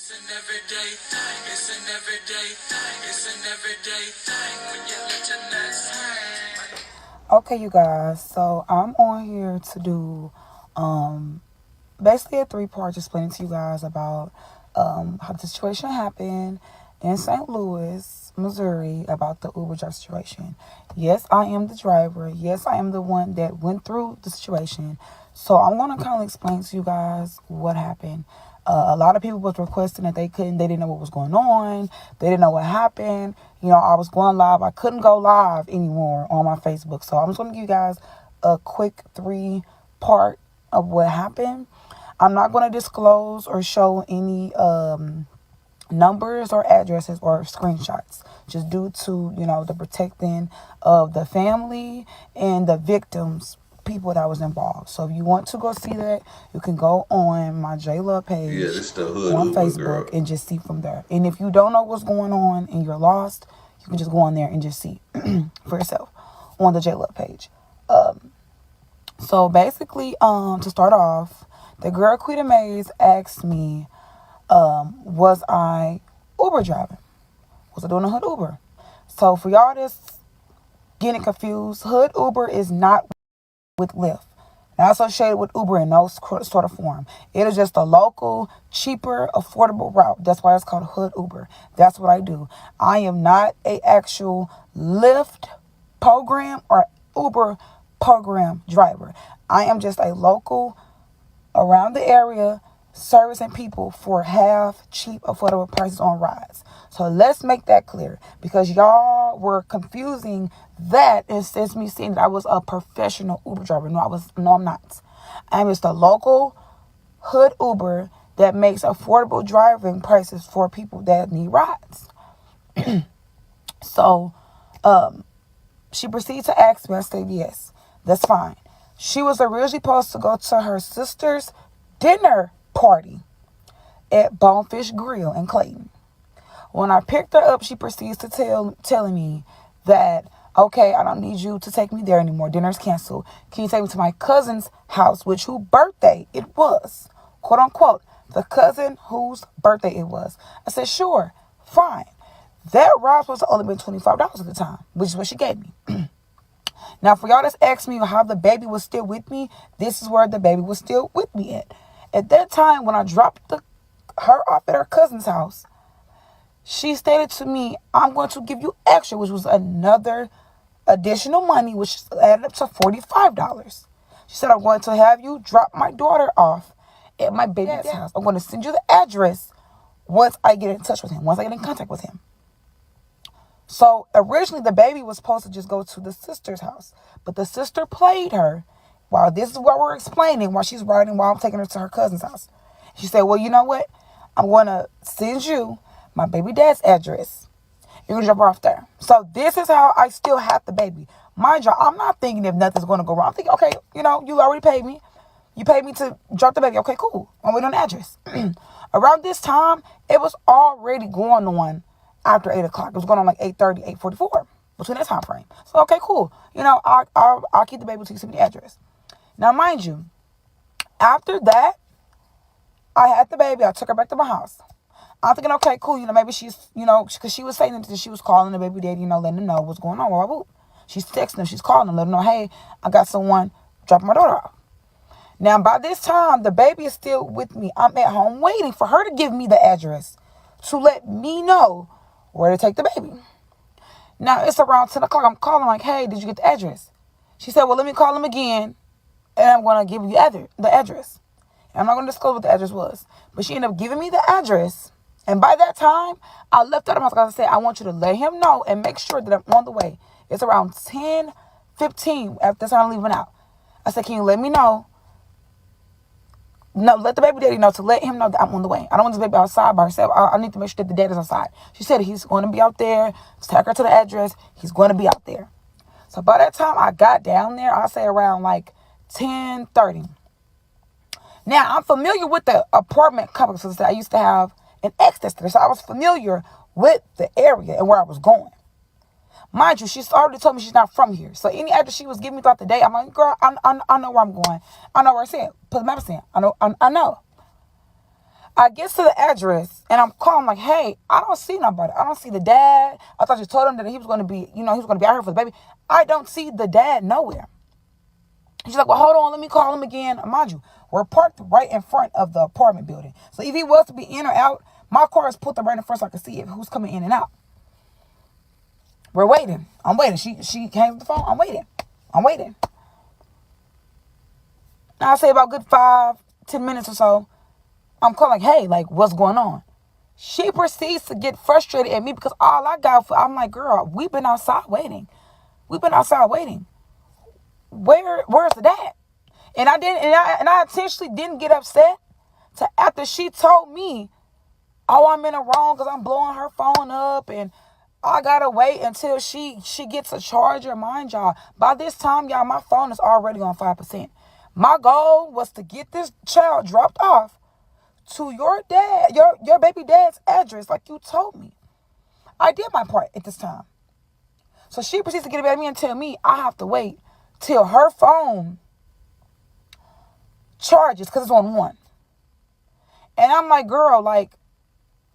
It's an everyday thing. It's an everyday thing. It's an everyday thing when you let your nuts hang. Okay, you guys. So I'm on here to do basically a 3-part explaining to you guys about how the situation happened in St. Louis, Missouri, about the Uber driver situation. Yes, I am the driver. Yes, I am the one that went through the situation. So I'm going to kind of explain to you guys what happened. A lot of people was requesting that they didn't know what was going on. They didn't know what happened. You know, I was going live. I couldn't go live anymore on my Facebook. So I'm just going to give you guys a quick 3-part of what happened. I'm not going to disclose or show any numbers or addresses or screenshots, just due to, you know, the protecting of the family and the victims, people that was involved. So if you want to go see that, you can go on my JLove page on Facebook and just see from there. And if you don't know what's going on and you're lost, you can just go on there and just see for yourself on the JLove page. So basically, to start off, the girl Quita Mays asked me, was I Uber driving? Was I doing a hood Uber? So for y'all that's getting confused, hood Uber is not with Lyft. Not associated with Uber in no sort of form. It is just a local, cheaper, affordable route. That's why it's called hood Uber. That's what I do. I am not a actual Lyft program or Uber program driver. I am just a local, around the area, servicing people for half cheap, affordable prices on rides. So let's make that clear, because y'all were confusing that instead of me saying that I was a professional Uber driver. No, I'm not. I'm just a local hood Uber that makes affordable driving prices for people that need rides. So, she proceeded to ask me. I said, yes, that's fine. She was originally supposed to go to her sister's dinner party at Bonefish Grill in Clayton. When I picked her up, she proceeds to telling me that, okay, I don't need you to take me there anymore. Dinner's canceled. Can you take me to my cousin's house, which whose birthday it was? Quote unquote, the cousin whose birthday it was. I said, sure, fine. That ride was only been $25 at the time, which is what she gave me. Now, for y'all that's asked me how the baby was still with me, this is where the baby was still with me at. At that time, when I dropped her off at her cousin's house, she stated to me, I'm going to give you extra, which was another additional money, which added up to $45. She said, I'm going to have you drop my daughter off at my baby's house. I'm going to send you the address once I get in touch with him, once I get in contact with him. So originally the baby was supposed to just go to the sister's house, but the sister played her while this is what we're explaining, while she's riding, while I'm taking her to her cousin's house. She said, well, you know what? I'm going to send you my baby dad's address. You're going to drop her off there. So this is how I still have the baby. Mind you, I'm not thinking if nothing's going to go wrong. I'm thinking, okay, you know, you already paid me. You paid me to drop the baby. Okay, cool. I'm waiting on the address. Around this time, it was already going on after 8 o'clock. It was going on like 8:30, 8:44, between that time frame. So, okay, cool. You know, I'll keep the baby until you send me the address. Now, mind you, after that, I had the baby. I took her back to my house. I'm thinking, okay, cool. You know, maybe she's, you know, because she was saying that she was calling the baby daddy, you know, letting him know what's going on. Well, she's texting him. She's calling him, letting him know, hey, I got someone dropping my daughter off. Now, by this time, the baby is still with me. I'm at home waiting for her to give me the address to let me know where to take the baby. Now, it's around 10 o'clock. I'm calling like, hey, did you get the address? She said, well, let me call him again, and I'm going to give you the address. And I'm not going to disclose what the address was. But she ended up giving me the address. And by that time, I left out of my house. I said, I want you to let him know and make sure that I'm on the way. It's around 10:15 after I'm leaving out. I said, can you let me know? No, let the baby daddy know to let him know that I'm on the way. I don't want this baby outside by herself. I need to make sure that the dad is outside. She said he's going to be out there. Take her to the address. He's going to be out there. So by that time, I got down there. I say around like 10:30. Now, I'm familiar with the apartment complexes that I used to have an access to. So I was familiar with the area and where I was going. Mind you, she's already told me she's not from here. So any address she was giving me throughout the day, I'm like, girl, I know where I'm going. I know where it's at. Put the map in. I know. I get to the address and I'm calling like, hey, I don't see nobody. I don't see the dad. I thought you told him that he was going to be, he was going to be out here for the baby. I don't see the dad nowhere. She's like, well, hold on. Let me call him again. Mind you, we're parked right in front of the apartment building. So if he was to be in or out, my car is put right in front so I can see who's coming in and out. We're waiting. I'm waiting. She came with the phone. I'm waiting. I'll say about good 5-10 minutes or so. I'm calling, hey, like, what's going on? She proceeds to get frustrated at me because all I got I'm like, girl, we've been outside waiting. Where's the dad? And I intentionally didn't get upset to after she told me, oh, I'm in the wrong because I'm blowing her phone up and I gotta wait until she gets a charger. Mind y'all, by this time, y'all, my phone is already on 5%. My goal was to get this child dropped off to your dad, your baby dad's address, like you told me. I did my part at this time. So she proceeds to get mad at me and tell me I have to wait till her phone charges because it's on 1. And I'm like, girl, like,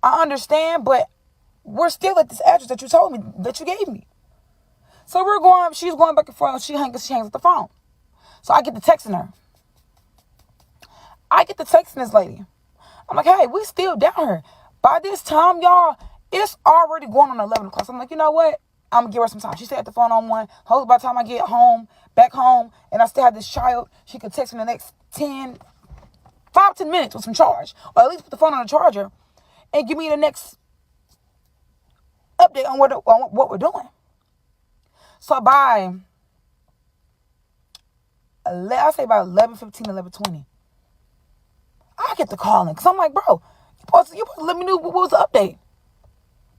I understand, but we're still at this address that you told me, that you gave me. So she's going back and forth. She hangs up the phone. So I get to texting her. This lady. I'm like, hey, we still down here. By this time, y'all, it's already going on 11 o'clock. So I'm like, you know what? I'm going to give her some time. She stayed at the phone on 1. Hopefully by the time I get back home, and I still have this child, she could text me the next 5-10 minutes with some charge. Or at least put the phone on the charger and give me the next update on what we're doing. So by, I say about 11:15, 11:20, I get the calling because I'm like, bro, you supposed to let me know what was the update.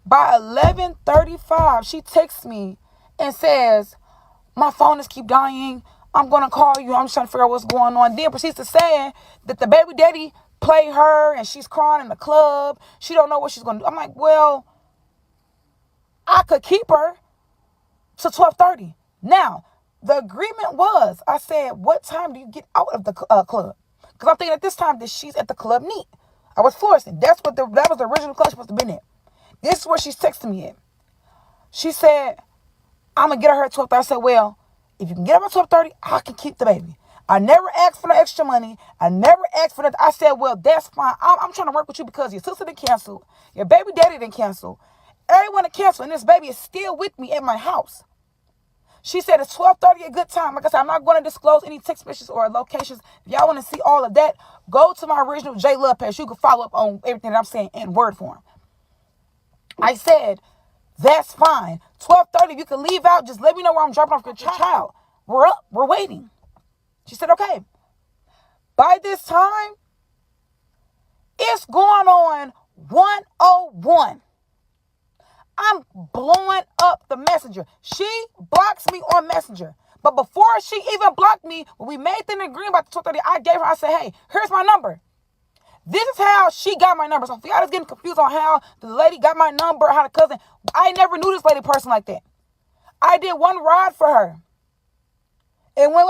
By 11:35, she texts me and says, my phone is keep dying. I'm going to call you. I'm just trying to figure out what's going on. Then proceeds to say that the baby daddy played her and she's crying in the club. She don't know what she's going to do. I'm like, well, I could keep her to 12:30. Now, the agreement was, I said, what time do you get out of the club? Because I'm thinking at this time that she's at the club neat. I was Florissant. That was the original club she supposed to have been at. This is where she's texting me at. She said, I'm going to get her at 12:30. I said, well, if you can get her at 12:30, I can keep the baby. I never asked for no extra money. I never asked for that. I said, well, that's fine. I'm trying to work with you because your sister didn't cancel. Your baby daddy didn't cancel. Everyone didn't cancel. And this baby is still with me at my house. She said it's 12:30 a good time. Like I said, I'm not going to disclose any text messages or locations. If y'all want to see all of that, go to my original J Love page. You can follow up on everything that I'm saying in word form. I said, that's fine. 12:30, you can leave out. Just let me know where I'm dropping off your child. We're up. We're waiting. She said, okay. By this time, it's going on 101. I'm blowing up the messenger. She blocks me on Messenger. But before she even blocked me, when we made the agreement about the 12:30, I said, hey, here's my number. This is how she got my number. So if y'all just getting confused on how the lady got my number, how the cousin, I never knew this lady person like that. I did one ride for her. And when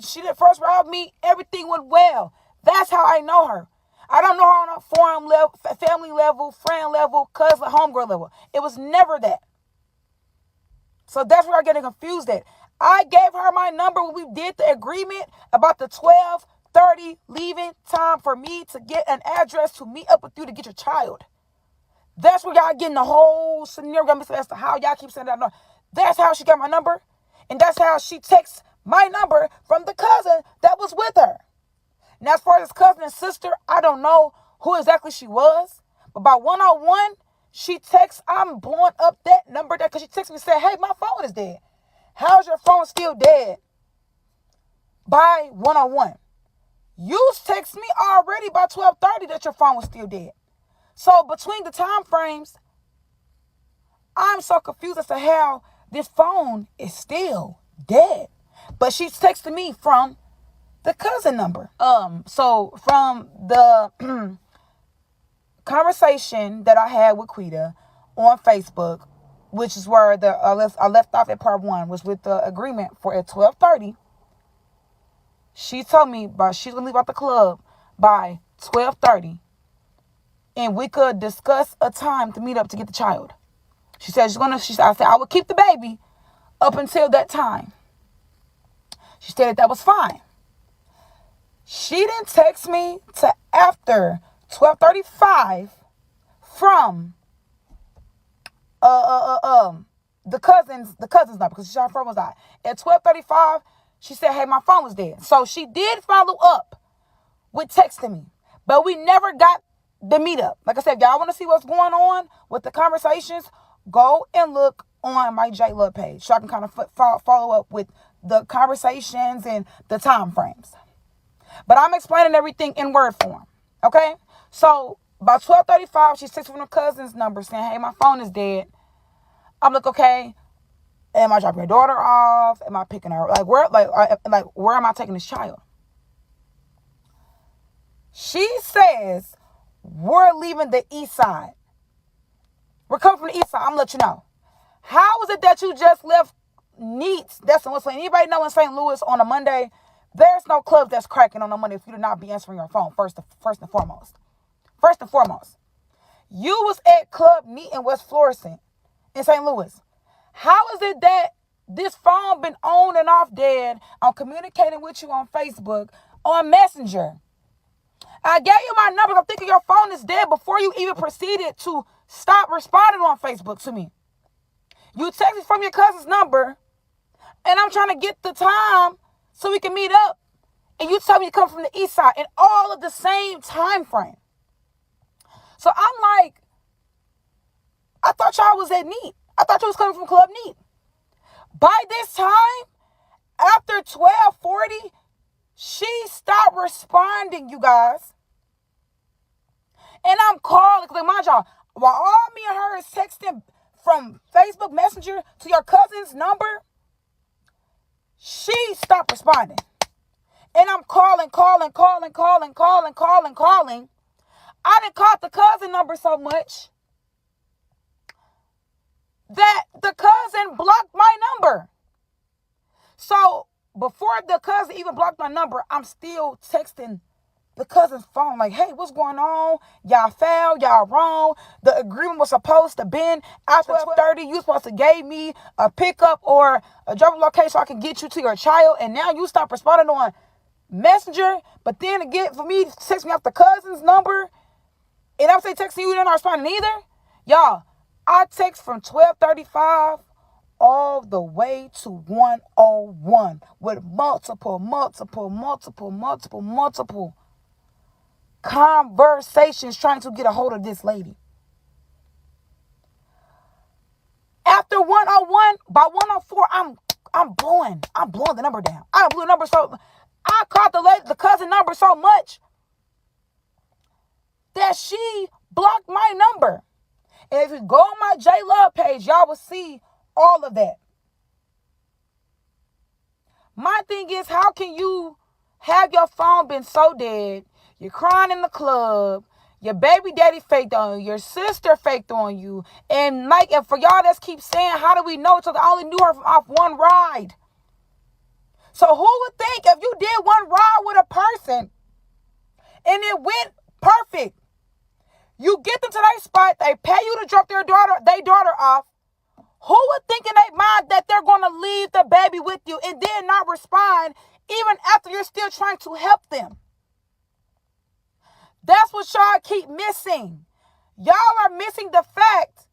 she did first ride with me, everything went well. That's how I know her. I don't know her on a forum level, family level, friend level, cousin, homegirl level. It was never that. So that's where I'm getting confused at. I gave her my number when we did the agreement about the 12:30 leaving time for me to get an address to meet up with you to get your child. That's where y'all getting the whole scenario as to how y'all keep saying that. That's how she got my number. And that's how she texts my number from the cousin that was with her. Now, as far as cousin and sister, I don't know who exactly she was. But by 101, she texts, I'm blowing up that number there because she texted me and said, hey, my phone is dead. How's your phone still dead? By 101. You text me already by 12:30 that your phone was still dead. So between the time frames, I'm so confused as to how this phone is still dead. But she's texting me from the cousin number. So from the conversation that I had with Quita on Facebook, which is where I left off at part 1, was with the agreement for at 12:30. She told me she's gonna leave out the club by 12:30. and we could discuss a time to meet up to get the child. She said I said I would keep the baby up until that time. She said that was fine. She didn't text me to after 12:35 from the cousin's number, because her phone was out. At 12:35, she said, hey, my phone was dead. So she did follow up with texting me, but we never got the meetup. Like I said, if y'all want to see what's going on with the conversations, go and look on my J Love page so I can kind of follow up with the conversations and the time frames. But I'm explaining everything in word form, okay? So by 12:35, she texted from her cousin's number saying, hey, my phone is dead. I'm like, okay, am I dropping your daughter off? Am I picking her? Where am I taking this child? She says, we're leaving the east side. We're coming from the east side. I'm going to let you know. How is it that you just left Neats? That's what's saying. Anybody know in St. Louis on a Monday, there's no club that's cracking on a Monday if you do not be answering your phone first and foremost. First and foremost. You was at Club Neat in West Florissant in St. Louis. How is it that this phone been on and off dead? I'm communicating with you on Facebook, on Messenger. I gave you my number. I'm thinking your phone is dead before you even proceeded to stop responding on Facebook to me. You text me from your cousin's number, and I'm trying to get the time so we can meet up. And you tell me you come from the east side and all of the same time frame. So I'm like, I thought y'all was at Neat. I thought you was coming from Club Neat. By this time, after 12:40, she stopped responding, you guys. And I'm calling, because mind y'all, while all me and her is texting from Facebook Messenger to your cousin's number, she stopped responding. And I'm calling. I done called the cousin number so much that the cousin blocked my number. So before the cousin even blocked my number, I'm still texting the cousin's phone like, hey, what's going on? Y'all failed, y'all wrong. The agreement was supposed to been after 12:30. You supposed to gave me a pickup or a drop location so I can get you to your child. And now you stop responding on Messenger. But then again, for me to text me off the cousin's number, and I'm saying texting you, you're not responding either. Y'all, I text from 12:35 all the way to 1:01 with multiple conversations trying to get a hold of this lady. After 1:01, by 1:04, I'm blowing the number down. I blew the number so I called the cousin number so much that she blocked my number. And if you go on my J Love page, y'all will see all of that. My thing is, how can you have your phone been so dead? You're crying in the club. Your baby daddy faked on you. Your sister faked on you. And for y'all that keep saying, how do we know each other? I only knew her off one ride. So who would think if you did one ride with a person and it went perfect, you get them to their spot, they pay you to drop their daughter off, who would think in their mind that they're going to leave the baby with you and then not respond even after you're still trying to help them? That's what y'all keep missing. Y'all are missing the fact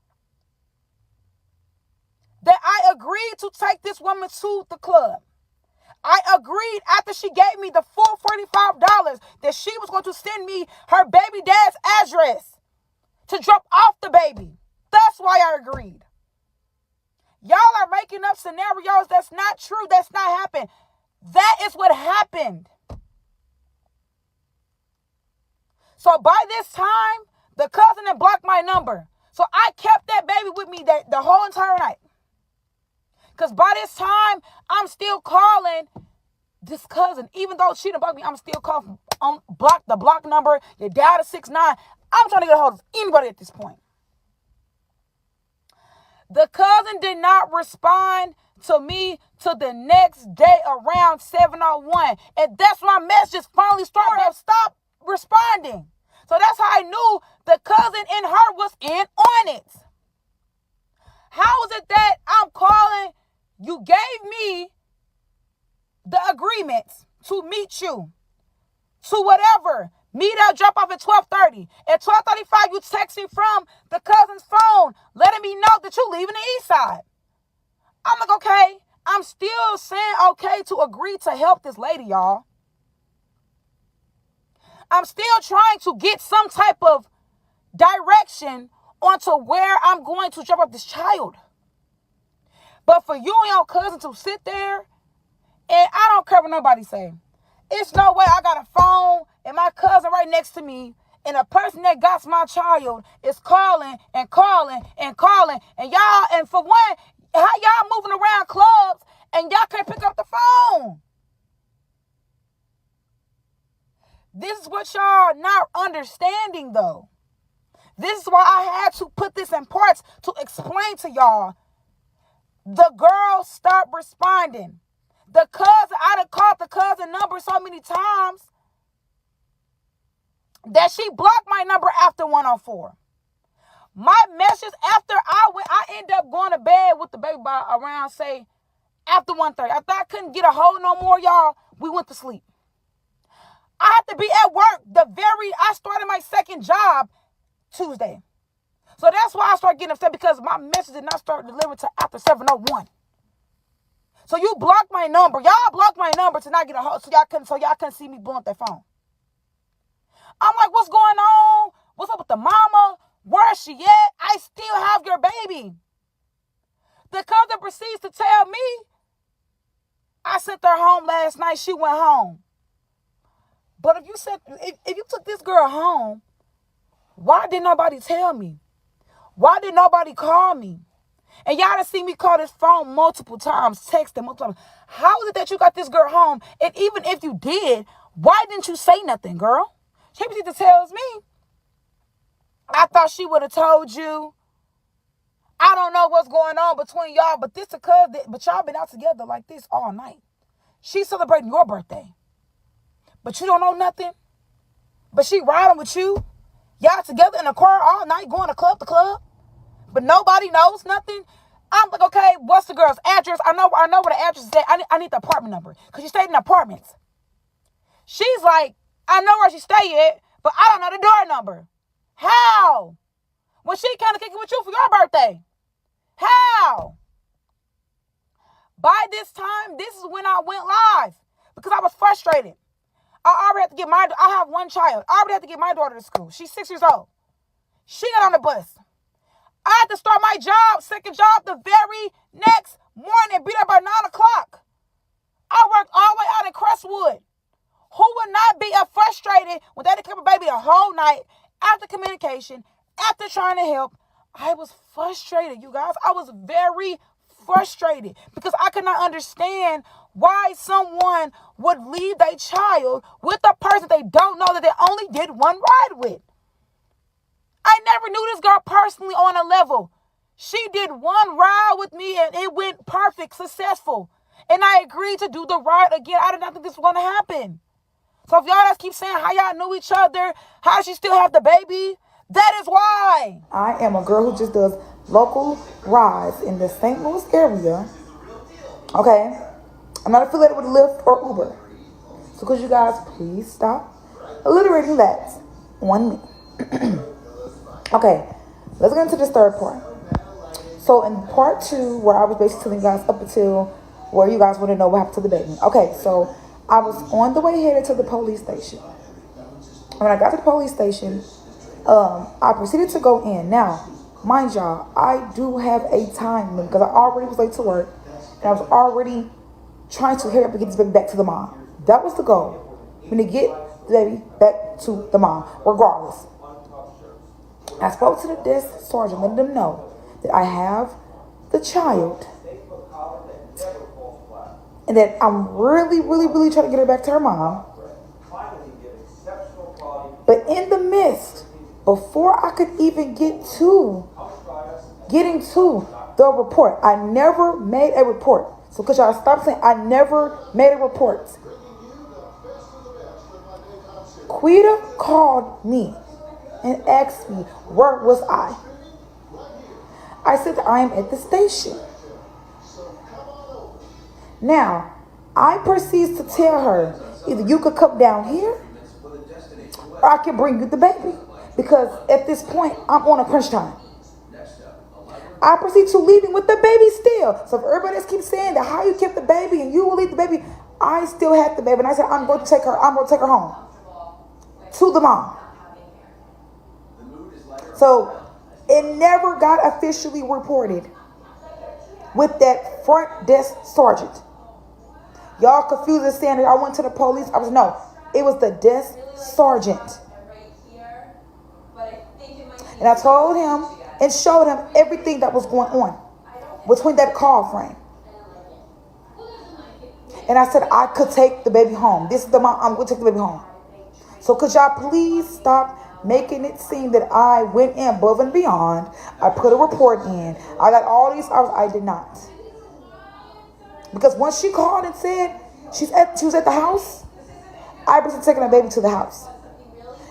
that I agreed to take this woman to the club. I agreed after she gave me the full $45 that she was going to send me her baby dad's address to drop off the baby. That's why I agreed. Y'all are making up scenarios that's not true. That's not happened. That is what happened. So by this time, the cousin had blocked my number. So I kept that baby with me the whole entire night. Because by this time, I'm still calling this cousin. Even though she done blocked me, I'm still calling on the block number. Your dad is 6'9". I'm trying to get a hold of anybody at this point. The cousin did not respond to me till the next day around 7:01. And that's when my messages finally started to stop responding. So that's how I knew The cousin in her was in on it. How is it that I'm calling? You gave me the agreements to meet you. To whatever. Meet up, drop off at 12:30. At 12:35, you text me from the cousin's phone, letting me know that you leaving the east side. I'm like, okay. I'm still saying okay to agree to help this lady, y'all. I'm still trying to get some type of direction onto where I'm going to drop off this child. But for you and your cousin to sit there, and I don't care what nobody say. It's no way I got a phone and my cousin right next to me, and a person that got my child is calling and calling and calling. And y'all, and for one, how y'all moving around clubs and y'all can't pick up the phone? This is what y'all not understanding, though. This is why I had to put this in parts to explain to y'all. The girl stopped responding. The cousin, I done called the cousin number so many times that she blocked my number after 104. My message after I ended up going to bed with the baby by around, say, after 1:30. After I couldn't get a hold no more, y'all, we went to sleep. I had to be at work I started my second job Tuesday. So that's why I started getting upset, because my message did not start delivering until after 7:01. So you blocked my number. Y'all blocked my number to not get a hold, so y'all couldn't see me blowing up that phone. I'm like, what's going on? What's up with the mama? Where is she at? I still have your baby. The cousin proceeds to tell me, I sent her home last night. She went home. But if you took this girl home, why did nobody tell me? Why did nobody call me? And y'all done see me call this phone multiple times, texting multiple times. How is it that you got this girl home? And even if you did, why didn't you say nothing, girl? She tells me, I thought she would have told you. I don't know what's going on between y'all, but y'all been out together like this all night. She's celebrating your birthday, but you don't know nothing. But she riding with you. Y'all together in a car all night, going to club to club, but nobody knows nothing. I'm like, okay, what's the girl's address? I know where the address is at. I need the apartment number, because she stayed in apartments. She's like, I know where she stay at, but I don't know the door number. How? When she kind of kicking with you for your birthday. How? By this time, this is when I went live, because I was frustrated. I have one child. I already had to get my daughter to school. She's 6 years old. She got on the bus. I had to start my second job, the very next morning, be there by 9 o'clock. I worked all the way out in Crestwood. Who would not be frustrated when they had to keep a baby the whole night, after communication, after trying to help? I was frustrated, you guys. I was very frustrated, because I could not understand why someone would leave their child with a person they don't know that they only did one ride with. I never knew this girl personally on a level. She did one ride with me and it went perfect, successful. And I agreed to do the ride again. I did not think this was going to happen. So if y'all just keep saying how y'all knew each other, how she still have the baby, that is why. I am a girl who just does local rides in the St. Louis area. Okay? I'm not affiliated with Lyft or Uber. So could you guys please stop alliterating that on me? Okay, let's get into this third part. So in part 2, where I was basically telling you guys up until where you guys want to know what happened to the baby. Okay, so I was on the way headed to the police station. When I got to the police station, I proceeded to go in. Now, mind y'all, I do have a time limit, because I already was late to work, and I was already trying to hurry up and get this baby back to the mom. That was the goal. When to get the baby back to the mom, regardless. I spoke to the desk sergeant, letting them know that I have the child and that I'm really, really, really trying to get her back to her mom. But in the midst, before I could even getting to the report, I never made a report. So could y'all stop saying I never made a report? Quita called me and asked me, where was I? I said, I am at the station. Now, I proceed to tell her, either you could come down here or I can bring you the baby. Because at this point, I'm on a crunch time. I proceed to leave him with the baby still. So if everybody else keeps saying that how you kept the baby and you will leave the baby, I still had the baby. And I said, I'm going to take her home to the mom. So it never got officially reported with that front desk sergeant. Y'all confused and saying that I went to the police. It was the desk sergeant. And I told him and showed him everything that was going on between that call frame. And I said, I could take the baby home. This is the mom. I'm going to take the baby home. So could y'all please stop making it seem that I went in above and beyond. I put a report in. I got all these hours. I did not. Because once she called and said she was at the house, I was taking the baby to the house.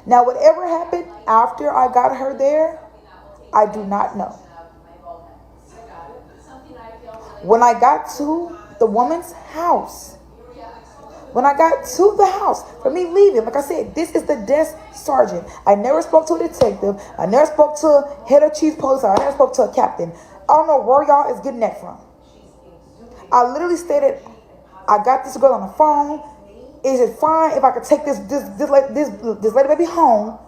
Now, whatever happened after I got her there, I do not know. When I got to the woman's house, for me leaving, like I said, this is the desk sergeant. I never spoke to a detective. I never spoke to a head of chief police. I never spoke to a captain. I don't know where y'all is getting that from. I literally stated, I got this girl on the phone. Is it fine if I could take this lady baby home?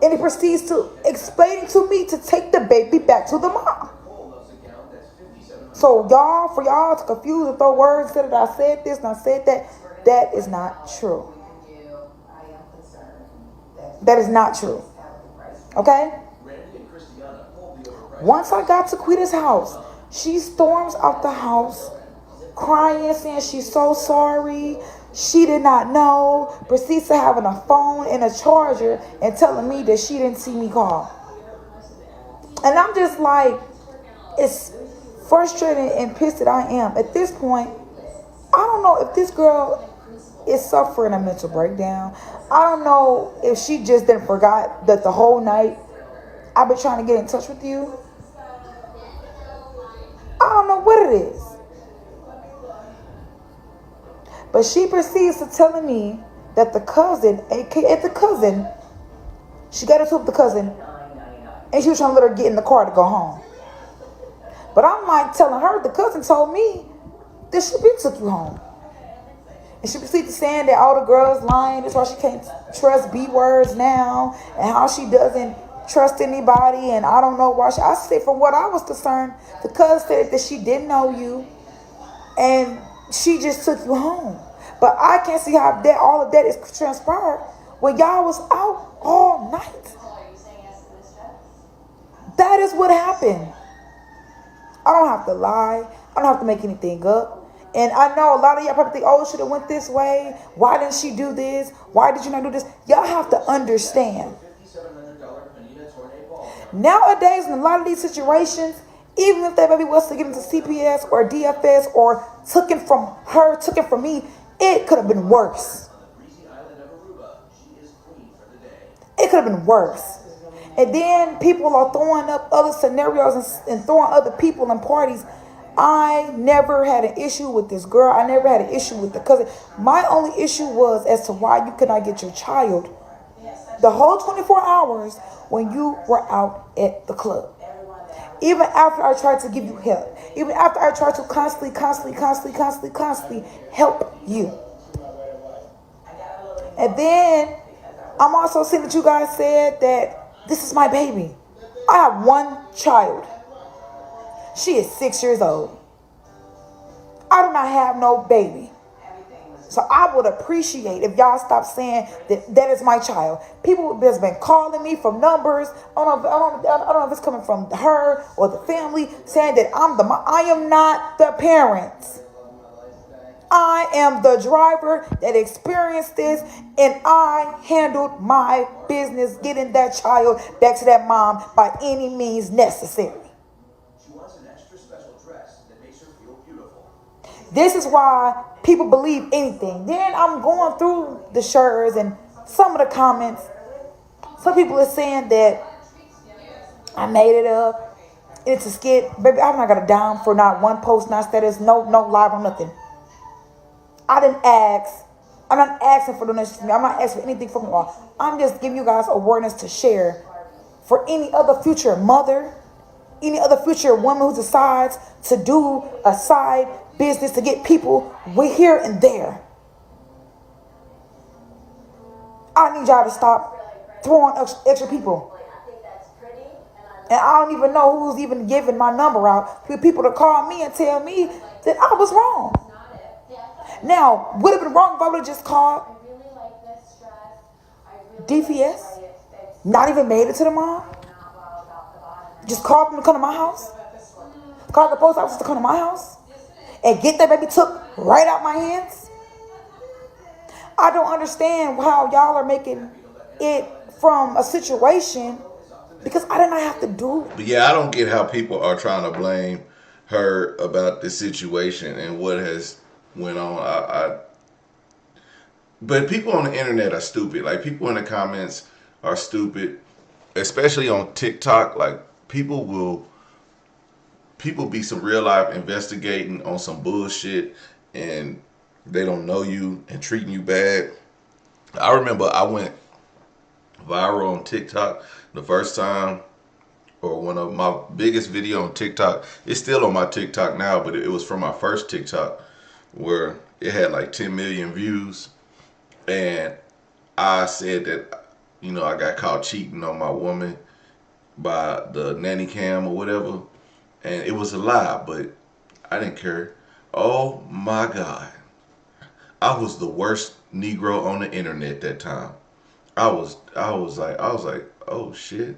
And he proceeds to explain to me to take the baby back to the mom. So for y'all to confuse and throw words that I said this and I said that is not true. That is not true. Okay? Once I got to Quita's house, she storms out the house crying, saying she's so sorry. She did not know. Proceeds to having a phone and a charger and telling me that she didn't see me call. And I'm just like, it's frustrating and pissed that I am. At this point, I don't know if this girl is suffering a mental breakdown. I don't know if she just didn't forgot that the whole night I've been trying to get in touch with you. I don't know what it is. But she proceeds to telling me that the cousin, aka the cousin, she got into it with the cousin, and she was trying to let her get in the car to go home. But I'm like telling her, the cousin told me that she took you home. And she proceeded to saying that all the girls lying. That's why she can't trust B words now, and how she doesn't trust anybody. And I don't know why. I said, from what I was concerned, the cousin said that she didn't know you, and she just took you home. But I can't see how all of that is transpired when y'all was out all night. That is what happened. I don't have to lie. I don't have to make anything up. And I know a lot of y'all probably think, oh, it should have went this way. Why didn't she do this? Why did you not do this? Y'all have to understand. Nowadays, in a lot of these situations, even if that baby was to get into CPS or DFS or took it from her, took it from me, it could have been worse. It could have been worse. And then people are throwing up other scenarios and throwing other people in parties. I never had an issue with this girl. I never had an issue with the cousin. My only issue was as to why you could not get your child the whole 24 hours when you were out at the club. Even after I tried to give you help. Even after I tried to constantly help you. And then I'm also seeing that you guys said that this is my baby. I have one child. She is 6 years old. I do not have no baby. So I would appreciate if y'all stop saying that is my child. People have been calling me from numbers. I don't know if it's coming from her or the family saying that I'm the mom. I am not the parent. I am the driver that experienced this, and I handled my business getting that child back to that mom by any means necessary. This is why people believe anything. Then I'm going through the shares and some of the comments. Some people are saying that I made it up. It's a skit. Baby, I'm not got a dime for not one post, not status, no live or nothing. I didn't ask. I'm not asking for donations from me. I'm not asking for anything from you all. I'm just giving you guys awareness to share for any other future mother, any other future woman who decides to do a side business to get people here and there. I need y'all to stop throwing extra people. And I don't even know who's even giving my number out for people to call me and tell me that I was wrong. Now, would it have been wrong if I would have just called DPS? Not even made it to the mom? Just called them to come to my house? Called the post office to come to my house? And get that baby took right out my hands? I don't understand how y'all are making it from a situation because I did not have to do it. But yeah, I don't get how people are trying to blame her about the situation and what has went on. But people on the internet are stupid. Like, people in the comments are stupid, especially on TikTok. Like, people be some real life investigating on some bullshit, and they don't know you and treating you bad. I remember I went viral on TikTok the first time, or one of my biggest video on TikTok. It's still on my TikTok now, but it was from my first TikTok where it had like 10 million views. And I said that, I got caught cheating on my woman by the nanny cam or whatever. And it was a lie, but I didn't care. Oh my God. I was the worst Negro on the internet that time. I was like, oh shit.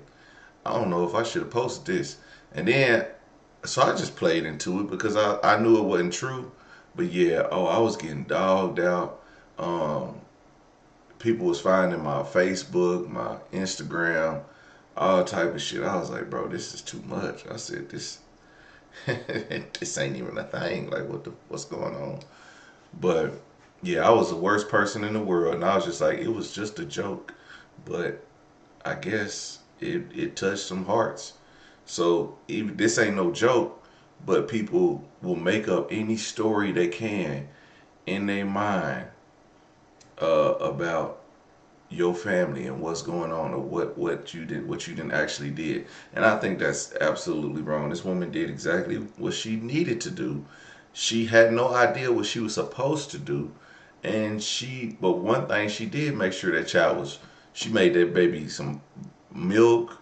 I don't know if I should have posted this. And then, so I just played into it because I knew it wasn't true. But yeah, I was getting dogged out. People was finding my Facebook, my Instagram, all type of shit. I was like, bro, this is too much. I said, this ain't even a thing. Like, what's going on? But yeah, I was the worst person in the world, and I was just like, it was just a joke. But I guess it touched some hearts. So even this ain't no joke, but people will make up any story they can in their mind about your family and what's going on, or what you didn't actually did. And I think that's absolutely wrong. This woman did exactly what she needed to do. She had no idea what she was supposed to do. But one thing she did make sure that she made that baby some milk,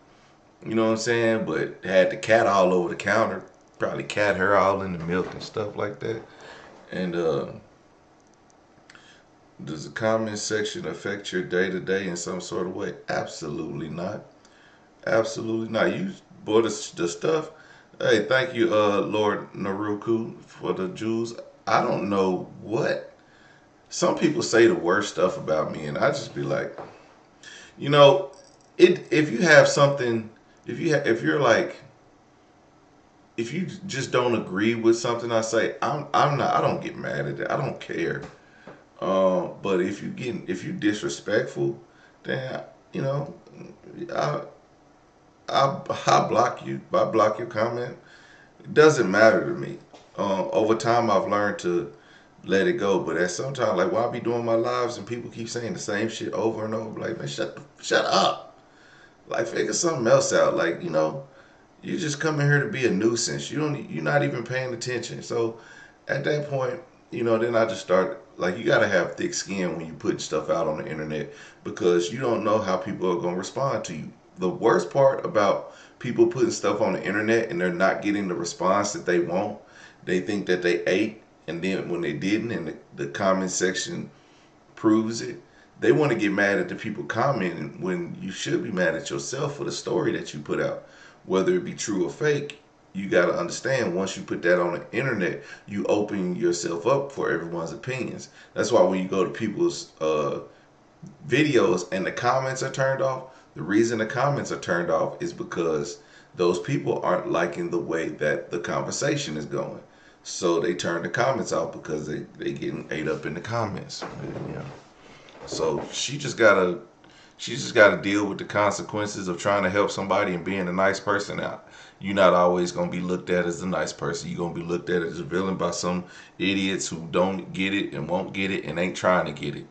you know what I'm saying? But had the cat all over the counter, probably cat her all in the milk and stuff like that. And does the comment section affect your day to day in some sort of way? Absolutely not. Absolutely not. You bought the stuff. Hey, thank you, Lord Naruku, for the jewels. I don't know what. Some people say the worst stuff about me, and I just be like, if you have something, if you just don't agree with something I say, I don't get mad at it. I don't care. But if you disrespectful, then I block you. I block your comment. It doesn't matter to me. Over time, I've learned to let it go. But at some time, like, while I be doing my lives and people keep saying the same shit over and over, like, man, shut up. Like, figure something else out. Like, you just coming here to be a nuisance. You're not even paying attention. So at that point, then I just start, like, you gotta have thick skin when you put stuff out on the internet, because you don't know how people are gonna respond to you. The worst part about people putting stuff on the internet and they're not getting the response that they want, they think that they ate, and then when they didn't, and the comment section proves it, they want to get mad at the people commenting when you should be mad at yourself for the story that you put out. Whether it be true or fake, you got to understand, once you put that on the internet, you open yourself up for everyone's opinions. That's why when you go to people's videos and the comments are turned off, the reason the comments are turned off is because those people aren't liking the way that the conversation is going. So they turn the comments off because they getting ate up in the comments. Yeah. So she She just got to deal with the consequences of trying to help somebody and being a nice person. Out. You're not always going to be looked at as a nice person. You're going to be looked at as a villain by some idiots who don't get it and won't get it and ain't trying to get it.